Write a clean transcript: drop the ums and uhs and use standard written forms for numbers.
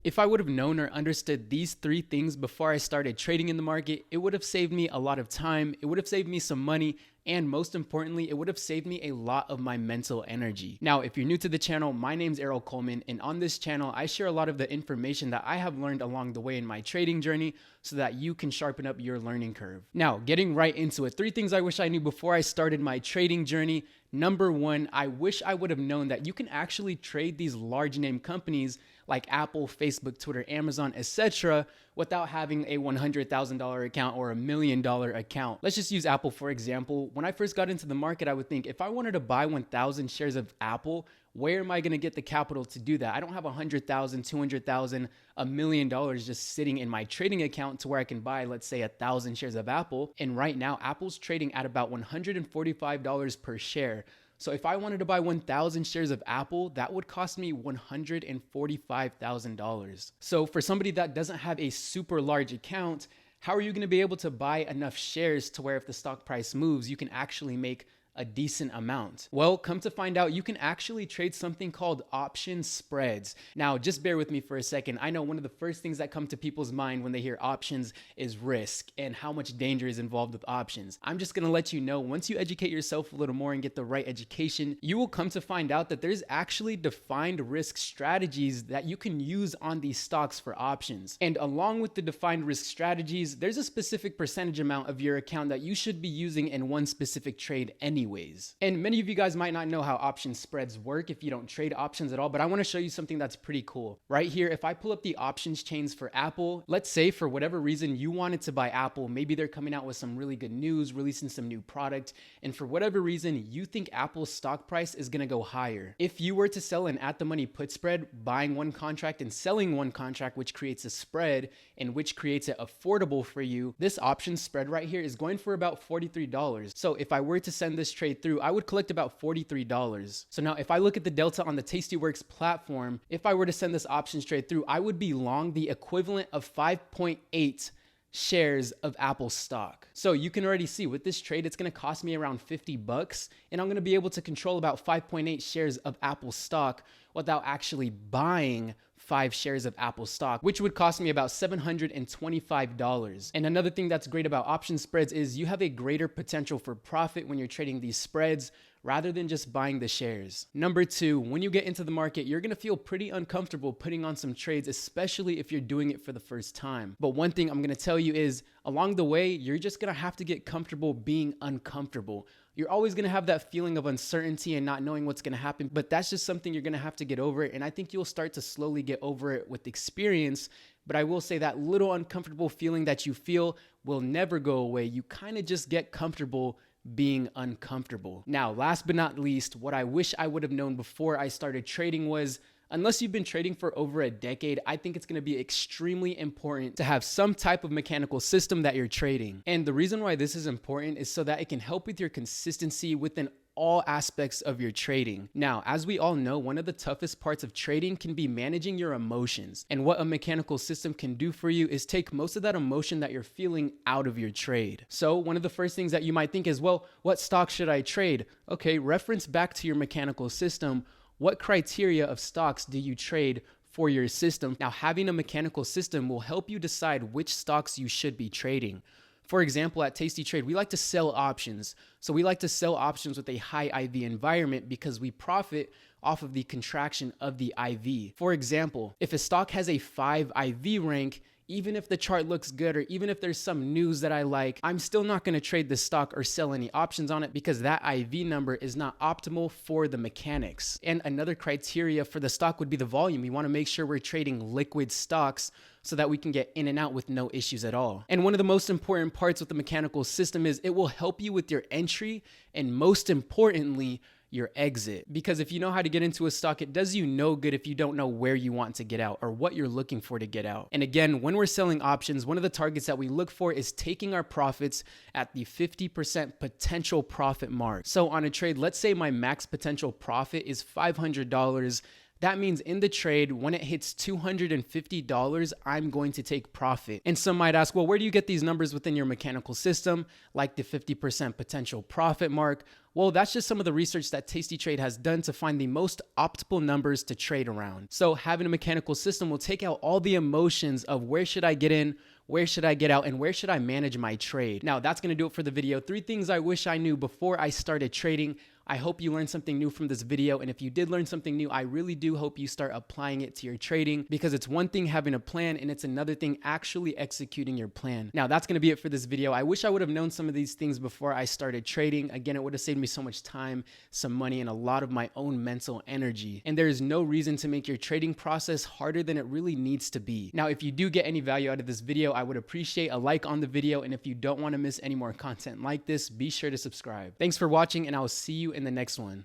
If I would have known or understood these three things before I started trading in the market, it would have saved me a lot of time, it would have saved me some money, and most importantly, it would have saved me a lot of my mental energy. Now, if you're new to the channel, my name's Errol Coleman, and on this channel, I share a lot of the information that I have learned along the way in my trading journey so that you can sharpen up your learning curve. Now, getting right into it, 3 things I wish I knew before I started my trading journey. Number 1, I wish I would have known that you can actually trade these large name companies like Apple, Facebook, Twitter, Amazon, etc. without having a $100,000 account or $1 million account. Let's just use Apple for example. When I first got into the market, I would think if I wanted to buy 1,000 shares of Apple, where am I going to get the capital to do that? I don't have 100,000, 200,000, $1 million just sitting in my trading account to where I can buy, let's say, 1,000 shares of Apple. And right now, Apple's trading at about $145 per share. So if I wanted to buy 1,000 shares of Apple, that would cost me $145,000. So for somebody that doesn't have a super large account, how are you going to be able to buy enough shares to where if the stock price moves, you can actually make a decent amount? Well, come to find out, you can actually trade something called option spreads. Now, just bear with me for a second. I know one of the first things that come to people's mind when they hear options is risk and how much danger is involved with options. I'm just going to let you know, once you educate yourself a little more and get the right education, you will come to find out that there's actually defined risk strategies that you can use on these stocks for options. And along with the defined risk strategies, there's a specific percentage amount of your account that you should be using in one specific trade anyways. And many of you guys might not know how option spreads work if you don't trade options at all, but I want to show you something that's pretty cool. Right here, if I pull up the options chains for Apple, let's say for whatever reason you wanted to buy Apple, maybe they're coming out with some really good news, releasing some new product, and for whatever reason you think Apple's stock price is going to go higher. If you were to sell an at the money put spread, buying one contract and selling one contract, which creates a spread and which creates it affordable for you, this option spread right here is going for about $43. So if I were to send this trade through, I would collect about $43. So now if I look at the delta on the Tastyworks platform, if I were to send this options trade through, I would be long the equivalent of 5.8 shares of Apple stock. So you can already see with this trade, it's going to cost me around $50 and I'm going to be able to control about 5.8 shares of Apple stock without actually buying 5 shares of Apple stock, which would cost me about $725. And another thing that's great about option spreads is you have a greater potential for profit when you're trading these spreads rather than just buying the shares. Number 2, when you get into the market, you're gonna feel pretty uncomfortable putting on some trades, especially if you're doing it for the first time. But one thing I'm gonna tell you is along the way, you're just gonna have to get comfortable being uncomfortable. You're always gonna have that feeling of uncertainty and not knowing what's gonna happen, but that's just something you're gonna have to get over. And I think you'll start to slowly get over it with experience. But I will say that little uncomfortable feeling that you feel will never go away. You kind of just get comfortable being uncomfortable. Now, last but not least, what I wish I would have known before I started trading was, unless you've been trading for over a decade, I think it's going to be extremely important to have some type of mechanical system that you're trading. And the reason why this is important is so that it can help with your consistency within all aspects of your trading. Now, as we all know, one of the toughest parts of trading can be managing your emotions. And what a mechanical system can do for you is take most of that emotion that you're feeling out of your trade. So one of the first things that you might think is, well, what stock should I trade? Okay, reference back to your mechanical system. What criteria of stocks do you trade for your system? Now, having a mechanical system will help you decide which stocks you should be trading. For example, at Tasty Trade, we like to sell options. So we like to sell options with a high IV environment because we profit off of the contraction of the IV. For example, if a stock has a 5 IV rank, even if the chart looks good or even if there's some news that I like, I'm still not going to trade this stock or sell any options on it because that IV number is not optimal for the mechanics. And another criteria for the stock would be the volume. We want to make sure we're trading liquid stocks so that we can get in and out with no issues at all. And one of the most important parts with the mechanical system is it will help you with your entry and most importantly, your exit. Because if you know how to get into a stock, it does you no good if you don't know where you want to get out or what you're looking for to get out. And again, when we're selling options, one of the targets that we look for is taking our profits at the 50% potential profit mark. So on a trade, let's say my max potential profit is $500. That means in the trade, when it hits $250, I'm going to take profit. And some might ask, well, where do you get these numbers within your mechanical system, like the 50% potential profit mark? Well, that's just some of the research that Tasty Trade has done to find the most optimal numbers to trade around. So having a mechanical system will take out all the emotions of where should I get in, where should I get out, and where should I manage my trade? Now, that's gonna do it for the video. 3 things I wish I knew before I started trading. I hope you learned something new from this video, and if you did learn something new, I really do hope you start applying it to your trading, because it's one thing having a plan and it's another thing actually executing your plan. Now, that's gonna be it for this video. I wish I would have known some of these things before I started trading. Again, it would have saved me so much time, some money, and a lot of my own mental energy. And there is no reason to make your trading process harder than it really needs to be. Now, if you do get any value out of this video, I would appreciate a like on the video, and if you don't want to miss any more content like this, be sure to subscribe. Thanks for watching, and I will see you in the next one.